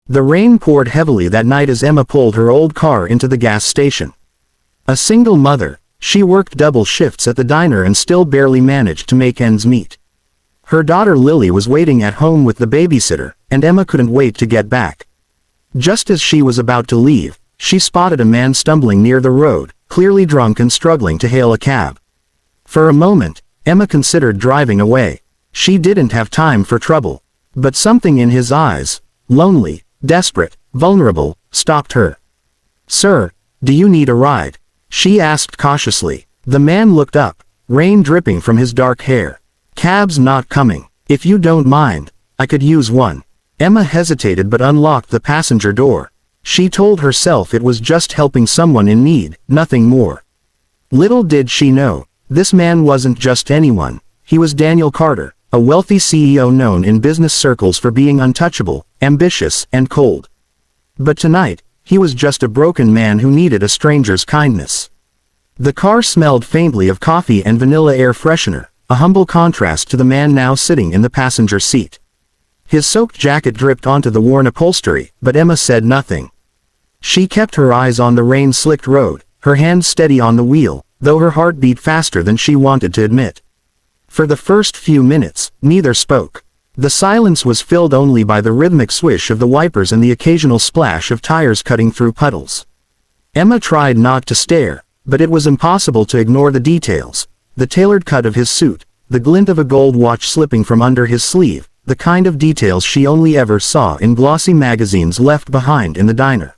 The rain poured heavily that night as Emma pulled her old car into the gas station. A single mother, she worked double shifts at the diner and still barely managed to make ends meet. Her daughter Lily was waiting at home with the babysitter, and Emma couldn't wait to get back. Just as she was about to leave, she spotted a man stumbling near the road, clearly drunk and struggling to hail a cab. For a moment, Emma considered driving away. She didn't have time for trouble. But something in his eyes, lonely, desperate, vulnerable, stopped her. "Sir, do you need a ride?" she asked cautiously. The man looked up, rain dripping from his dark hair. "Cab's not coming. If you don't mind, I could use one." Emma hesitated but unlocked the passenger door. She told herself it was just helping someone in need, nothing more. Little did she know, this man wasn't just anyone. He was Daniel Carter, a wealthy CEO known in business circles for being untouchable, ambitious, and cold. But tonight, he was just a broken man who needed a stranger's kindness. The car smelled faintly of coffee and vanilla air freshener, a humble contrast to the man now sitting in the passenger seat. His soaked jacket dripped onto the worn upholstery, but Emma said nothing. She kept her eyes on the rain-slicked road, her hands steady on the wheel, though her heart beat faster than she wanted to admit. For the first few minutes, neither spoke. The silence was filled only by the rhythmic swish of the wipers and the occasional splash of tires cutting through puddles. Emma tried not to stare, but it was impossible to ignore the details. The tailored cut of his suit, the glint of a gold watch slipping from under his sleeve, the kind of details she only ever saw in glossy magazines left behind in the diner.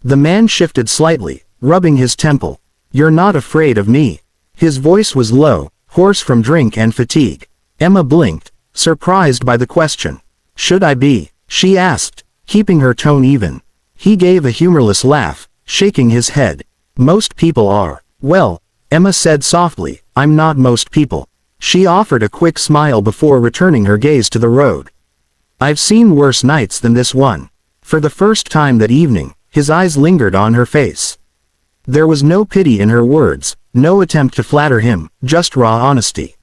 The man shifted slightly, rubbing his temple. "You're not afraid of me?" His voice was low, hoarse from drink and fatigue. Emma blinked, surprised by the question. "Should I be?" she asked, keeping her tone even. He gave a humorless laugh, shaking his head. "Most people are." "Well," Emma said softly, "I'm not most people." She offered a quick smile before returning her gaze to the road. "I've seen worse nights than this one." For the first time that evening, his eyes lingered on her face. There was no pity in her words, no attempt to flatter him, just raw honesty.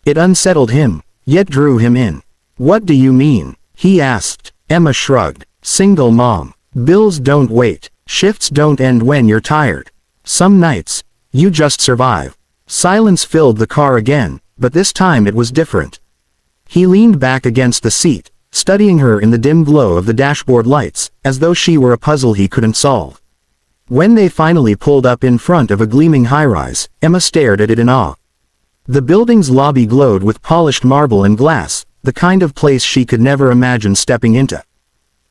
It unsettled him, yet drew him in. "What do you mean?" he asked. Emma shrugged. "Single mom. Bills don't wait. Shifts don't end when you're tired. Some nights, you just survive." Silence filled the car again, but this time it was different. He leaned back against the seat, studying her in the dim glow of the dashboard lights, as though she were a puzzle he couldn't solve. When they finally pulled up in front of a gleaming high-rise, Emma stared at it in awe. The building's lobby glowed with polished marble and glass, the kind of place she could never imagine stepping into.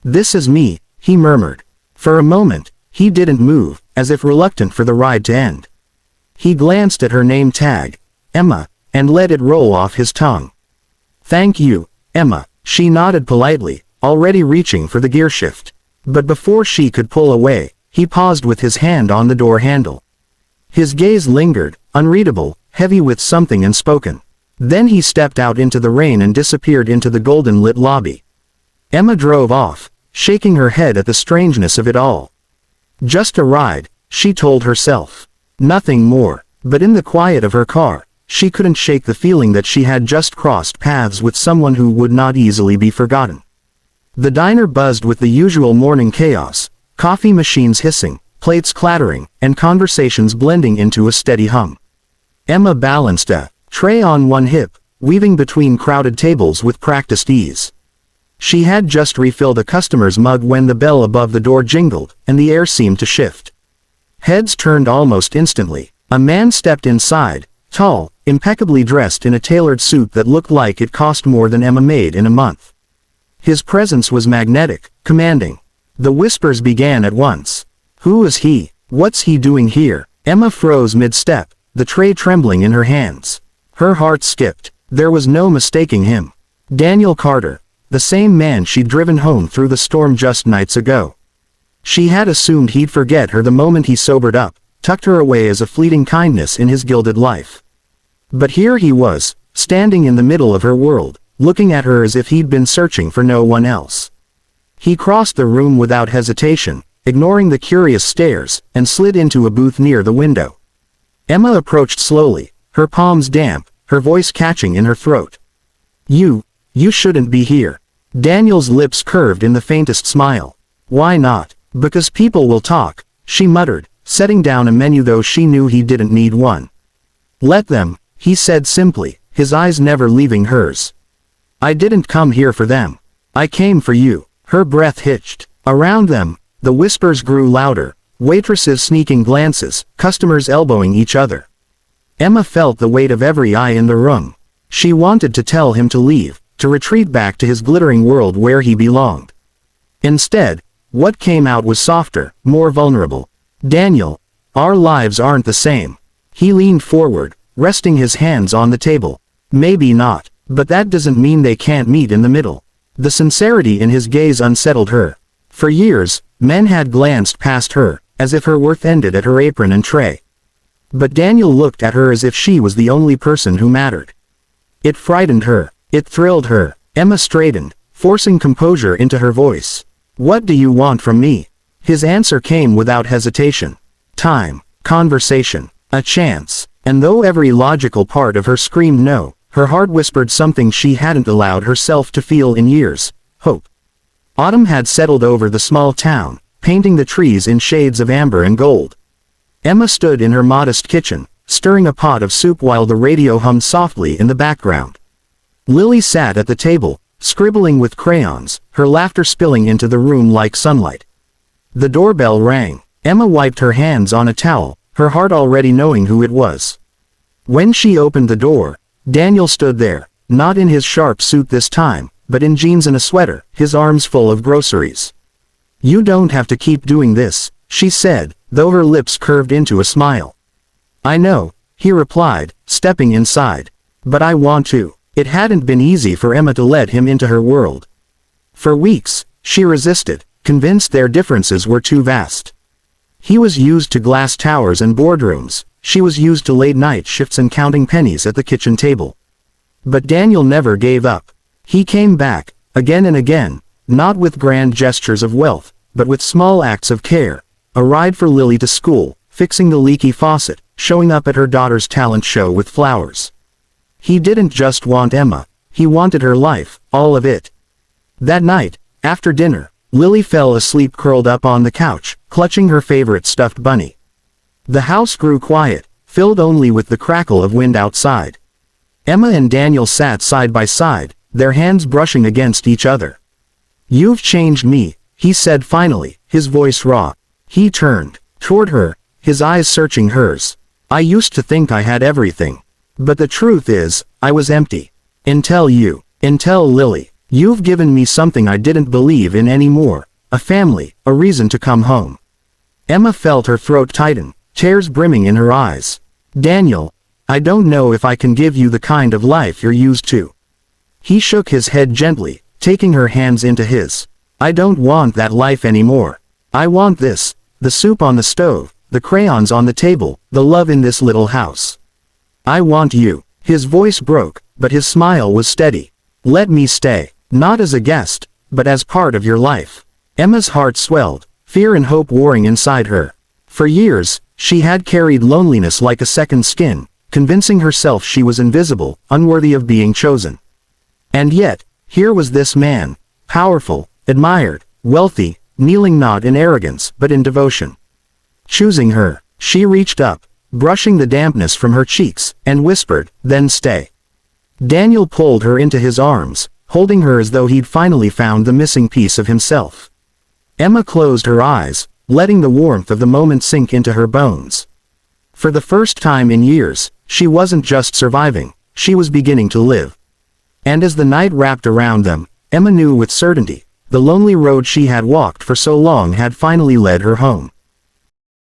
"This is me," he murmured. For a moment, he didn't move, as if reluctant for the ride to end. He glanced at her name tag, Emma, and let it roll off his tongue. "Thank you, Emma," she nodded politely, already reaching for the gearshift. But before she could pull away, he paused with his hand on the door handle. His gaze lingered, unreadable, heavy with something unspoken. Then he stepped out into the rain and disappeared into the golden-lit lobby. Emma drove off, shaking her head at the strangeness of it all. Just a ride, she told herself. Nothing more. But in the quiet of her car, she couldn't shake the feeling that she had just crossed paths with someone who would not easily be forgotten. The diner buzzed with the usual morning chaos, coffee machines hissing, plates clattering, and conversations blending into a steady hum. Emma balanced a tray on one hip, weaving between crowded tables with practiced ease. She had just refilled a customer's mug when the bell above the door jingled, and the air seemed to shift. Heads turned almost instantly. A man stepped inside, tall, impeccably dressed in a tailored suit that looked like it cost more than Emma made in a month. His presence was magnetic, commanding. The whispers began at once. Who is he? What's he doing here? Emma froze mid-step, the tray trembling in her hands. Her heart skipped. There was no mistaking him. Daniel Carter, the same man she'd driven home through the storm just nights ago. She had assumed he'd forget her the moment he sobered up, tucked her away as a fleeting kindness in his gilded life. But here he was, standing in the middle of her world, looking at her as if he'd been searching for no one else. He crossed the room without hesitation, ignoring the curious stares, and slid into a booth near the window. Emma approached slowly, her palms damp, her voice catching in her throat. You shouldn't be here." Daniel's lips curved in the faintest smile. Why not? Because people will talk, she muttered, setting down a menu though she knew he didn't need one. Let them, he said simply, his eyes never leaving hers. I didn't come here for them. I came for you. Her breath hitched. Around them, the whispers grew louder, waitresses sneaking glances, customers elbowing each other. Emma felt the weight of every eye in the room. She wanted to tell him to leave, to retreat back to his glittering world where he belonged. Instead, what came out was softer, more vulnerable. Daniel, our lives aren't the same. He leaned forward, resting his hands on the table. Maybe not, but that doesn't mean they can't meet in the middle. The sincerity in his gaze unsettled her. For years, men had glanced past her, as if her worth ended at her apron and tray. But Daniel looked at her as if she was the only person who mattered. It frightened her. It thrilled her. Emma straightened, forcing composure into her voice. What do you want from me? His answer came without hesitation. Time, conversation, a chance. And though every logical part of her screamed no, her heart whispered something she hadn't allowed herself to feel in years: hope. Autumn had settled over the small town, painting the trees in shades of amber and gold. Emma stood in her modest kitchen, stirring a pot of soup while the radio hummed softly in the background. Lily sat at the table, scribbling with crayons, her laughter spilling into the room like sunlight. The doorbell rang. Emma wiped her hands on a towel, her heart already knowing who it was. When she opened the door, Daniel stood there, not in his sharp suit this time, but in jeans and a sweater, his arms full of groceries. You don't have to keep doing this, she said, though her lips curved into a smile. I know, he replied, stepping inside. But I want to. It hadn't been easy for Emma to let him into her world. For weeks, she resisted, convinced their differences were too vast. He was used to glass towers and boardrooms, she was used to late night shifts and counting pennies at the kitchen table. But Daniel never gave up. He came back, again and again, not with grand gestures of wealth, but with small acts of care. A ride for Lily to school, fixing the leaky faucet, showing up at her daughter's talent show with flowers. He didn't just want Emma, he wanted her life, all of it. That night, after dinner, Lily fell asleep curled up on the couch, clutching her favorite stuffed bunny. The house grew quiet, filled only with the crackle of wind outside. Emma and Daniel sat side by side, their hands brushing against each other. You've changed me, he said finally, his voice raw. He turned toward her, his eyes searching hers. I used to think I had everything. But the truth is, I was empty. Until Lily. You've given me something I didn't believe in anymore. A family, a reason to come home. Emma felt her throat tighten, tears brimming in her eyes. Daniel, I don't know if I can give you the kind of life you're used to. He shook his head gently, taking her hands into his. I don't want that life anymore. I want this, the soup on the stove, the crayons on the table, the love in this little house. I want you. His voice broke, but his smile was steady. Let me stay, not as a guest, but as part of your life. Emma's heart swelled, fear and hope warring inside her. For years, she had carried loneliness like a second skin, convincing herself she was invisible, unworthy of being chosen. And yet, here was this man, powerful, admired, wealthy, kneeling not in arrogance but in devotion. Choosing her, she reached up, brushing the dampness from her cheeks, and whispered, then stay. Daniel pulled her into his arms, holding her as though he'd finally found the missing piece of himself. Emma closed her eyes, letting the warmth of the moment sink into her bones. For the first time in years, she wasn't just surviving, she was beginning to live. And as the night wrapped around them, Emma knew with certainty, the lonely road she had walked for so long had finally led her home.